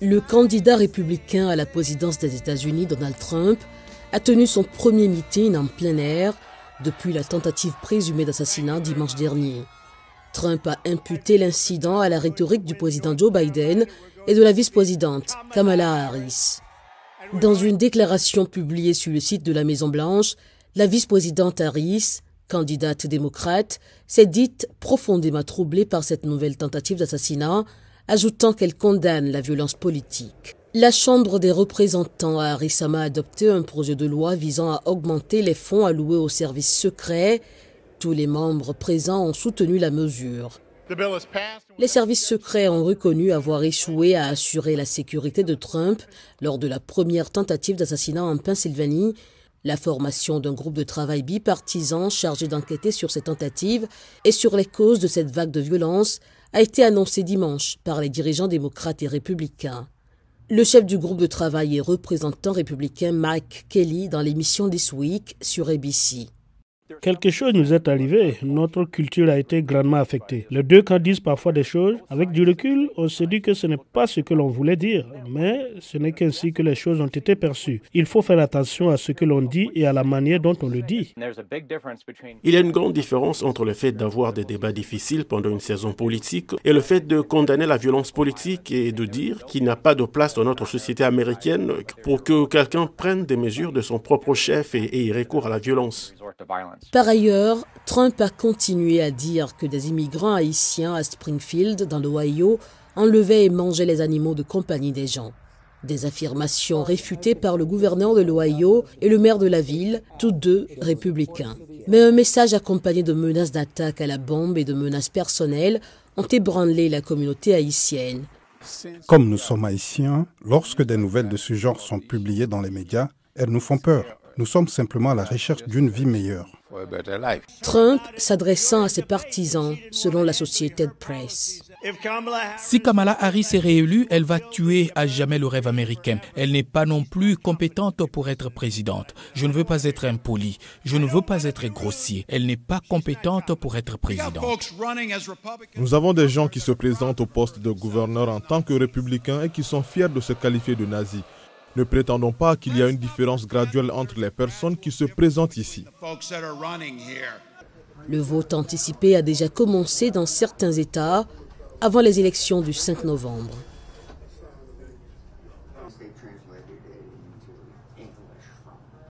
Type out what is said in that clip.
Le candidat républicain à la présidence des États-Unis, Donald Trump, a tenu son premier meeting en plein air depuis la tentative présumée d'assassinat dimanche dernier. Trump a imputé l'incident à la rhétorique du président Joe Biden et de la vice-présidente Kamala Harris. Dans une déclaration publiée sur le site de la Maison-Blanche, la vice-présidente Harris, candidate démocrate, s'est dite profondément troublée par cette nouvelle tentative d'assassinat, ajoutant qu'elle condamne la violence politique. La Chambre des représentants a récemment adopté un projet de loi visant à augmenter les fonds alloués aux services secrets. Tous les membres présents ont soutenu la mesure. Les services secrets ont reconnu avoir échoué à assurer la sécurité de Trump lors de la première tentative d'assassinat en Pennsylvanie. La formation d'un groupe de travail bipartisan chargé d'enquêter sur ces tentatives et sur les causes de cette vague de violence a été annoncée dimanche par les dirigeants démocrates et républicains. Le chef du groupe de travail et représentant républicain Mike Kelly dans l'émission This Week sur ABC. Quelque chose nous est arrivé, notre culture a été grandement affectée. Les deux camps disent parfois des choses. Avec du recul, on se dit que ce n'est pas ce que l'on voulait dire, mais ce n'est qu'ainsi que les choses ont été perçues. Il faut faire attention à ce que l'on dit et à la manière dont on le dit. Il y a une grande différence entre le fait d'avoir des débats difficiles pendant une saison politique et le fait de condamner la violence politique et de dire qu'il n'y a pas de place dans notre société américaine pour que quelqu'un prenne des mesures de son propre chef et ait recours à la violence. Par ailleurs, Trump a continué à dire que des immigrants haïtiens à Springfield, dans l'Ohio, enlevaient et mangeaient les animaux de compagnie des gens. Des affirmations réfutées par le gouverneur de l'Ohio et le maire de la ville, tous deux républicains. Mais un message accompagné de menaces d'attaque à la bombe et de menaces personnelles ont ébranlé la communauté haïtienne. Comme nous sommes haïtiens, lorsque des nouvelles de ce genre sont publiées dans les médias, elles nous font peur. Nous sommes simplement à la recherche d'une vie meilleure. Trump s'adressant à ses partisans, selon l'Associated Press. Si Kamala Harris est réélue, elle va tuer à jamais le rêve américain. Elle n'est pas non plus compétente pour être présidente. Je ne veux pas être impoli. Je ne veux pas être grossier. Elle n'est pas compétente pour être présidente. Nous avons des gens qui se présentent au poste de gouverneur en tant que républicains et qui sont fiers de se qualifier de nazis. Ne prétendons pas qu'il y a une différence graduelle entre les personnes qui se présentent ici. Le vote anticipé a déjà commencé dans certains États avant les élections du 5 novembre.